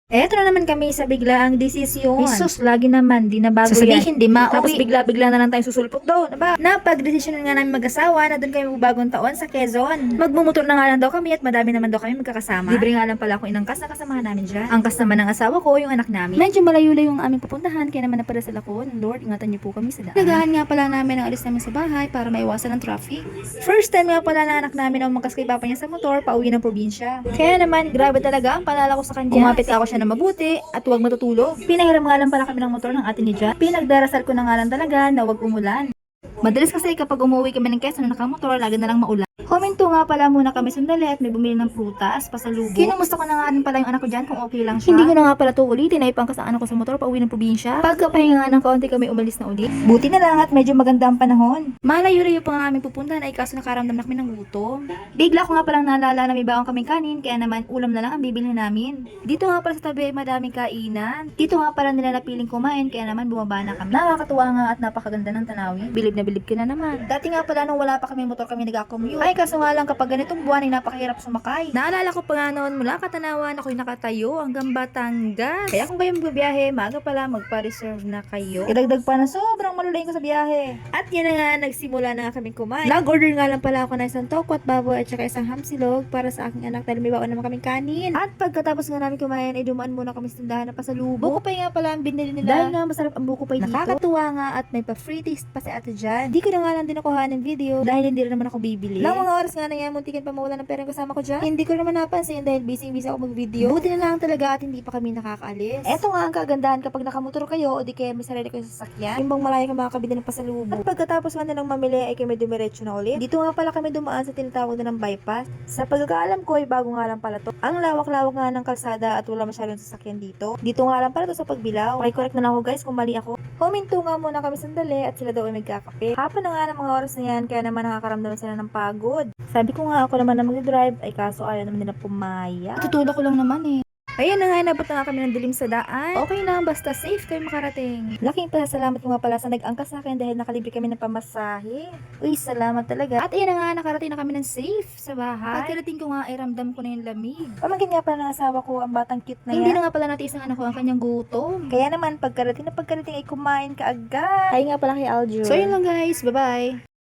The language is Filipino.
Eto na naman kami sa biglaang desisyon. Isus, lagi naman, di na bago yan. Sasabihin, di mauwi. Tapos bigla-bigla na lang tayo susulpot doon. Aba, Napag-desisyon nga namin mag-asawa na doon kami magbagong taon sa Quezon. Magmumotor na nga lang daw kami at madami naman daw kami magkakasama. libre nga lang pala akong inangkas na kasamahan namin dyan. Ang kasama ng asawa ko, yung anak namin. Medyo malayo-layo yung aming pupuntahan, kaya naman napadasal ako. Lord, ingatan niyo po kami sa daan. Nagahan nga pala namin ang alis namin sa bahay para maiwasan ang traffic. First time nga pala na anak namin ang magkas kay papa niya sa motor, pauwi ng probinsya. Kaya naman, grabe talaga ang palala ko sa kanya. Kumapit ako siya na mabuti at huwag matutulog. Pinahiram nga lang pala kami ng motor ng ate ni Jan. Pinagdarasal ko na nga lang talaga na huwag umulan. Madalas kasi kapag umuwi kami ng Quezon na nakamotor, lagi na lang maulan. Huminto nga pala muna kami sandali at may bumili ng prutas, pasalubong. Kinumusta ko na nga rin pala yung anak ko dyan kung okay lang siya. Hindi ko na nga pala to ulitin, ay pangkasaan ako sa motor pauwi ng probinsya. Pagkapahinga nga ng kaunti kami umalis na ulit. Buti na lang at medyo maganda ang panahon. Malayo-layo pa nga aming pupuntahan ay kaso nakaramdam na kami ng gutom. Bigla ko nga palang naalala na may bawang kaming kanin, kaya naman ulam na lang ang bibilhin namin. Dito nga pala sa tabi ay madaming kainan. Dito nga pala nila napiling kumain, kaya naman bumaba na kami. Nakakatuwa nga at napakaganda ng tanawin. Bilib na bilib ka na naman. Dati nga pala nung wala pa kami motor kami nag-commute. Ay kaso nga lang kapag ganitong buwan ay napakahirap sumakay. Naalala ko pa nga noon mula Katanawan ako'y nakatayo hanggang Batangas. Kaya kung kayo magbibiyahe, maaga pala magpa-reserve na kayo. Idagdag pa na sobrang malulayin ko sa biyahe. At yan na nga, nagsimula na nga kaming kumain. Nag-order nga lang pala ako ng isang toko at baboy at saka isang hamsilog para sa aking anak dahil may baon naman kaming kanin. At pagkatapos nga namin kumain, ay dumaan muna kami sa tindahan na pasalubong. Buko pay nga pala ang binili nila. Dahil nga masarap ang buko pay dito. Nakakatuwa nga at may pa-free taste pa si ate dyan. Di ko na nga lang din nakuha ng video dahil hindi rin naman ako bibili. Nang mga oras nga na yan, muntikin pa mawala ng perang kasama ko dyan. Hindi ko naman napansin dahil busy ako mag-video. Buti na lang talaga at hindi pa kami nakakaalis. Eto nga ang kagandahan kapag nakamotor kayo o di kaya may sarili kayo sa sasakyan. Yung bang malayo ka makakabili ng pasalubong. At pagkatapos nga nilang mamili ay kami dumiretso na ulit. Dito nga pala kami dumaan sa tinatawag na ng bypass. Sa pagkakaalam ko ay bago nga lang pala to. Ang lawak-lawak nga ng kalsada at wala masyadong sasakyan dito. Dito nga lang pala to sa Pagbilao. Okay, correct na lang ako guys kung mali ako. Huminto nga muna kami sandali at sila daw ay magkakape. Hapon na nga ng mga oras na yan kaya naman nakakaramdam sila ng pagod. Sabi ko nga ako naman na mag-drive ay kaso ayaw naman nila pumaya. Tutulak ko lang naman eh. Ayan na nga, nabot na nga kami ng dilim sa daan. Okay na, basta safe kayo makarating. Laking pasalamat ko nga pala sa nag-angkas sa akin dahil nakalibre kami ng pamasahe. Uy, salamat talaga. At ayan na nga, nakarating na kami ng safe sa bahay. Pagkarating ko nga ay ramdam ko na yung lamig. Pamangkin nga pala ng asawa ko, ang batang cute na Hindi yan. na nga pala natin isang anak ko ang kanyang gutom. Kaya naman, pagkarating ay kumain ka agad. Ay nga pala kay Aljur. So yun lang guys, bye bye.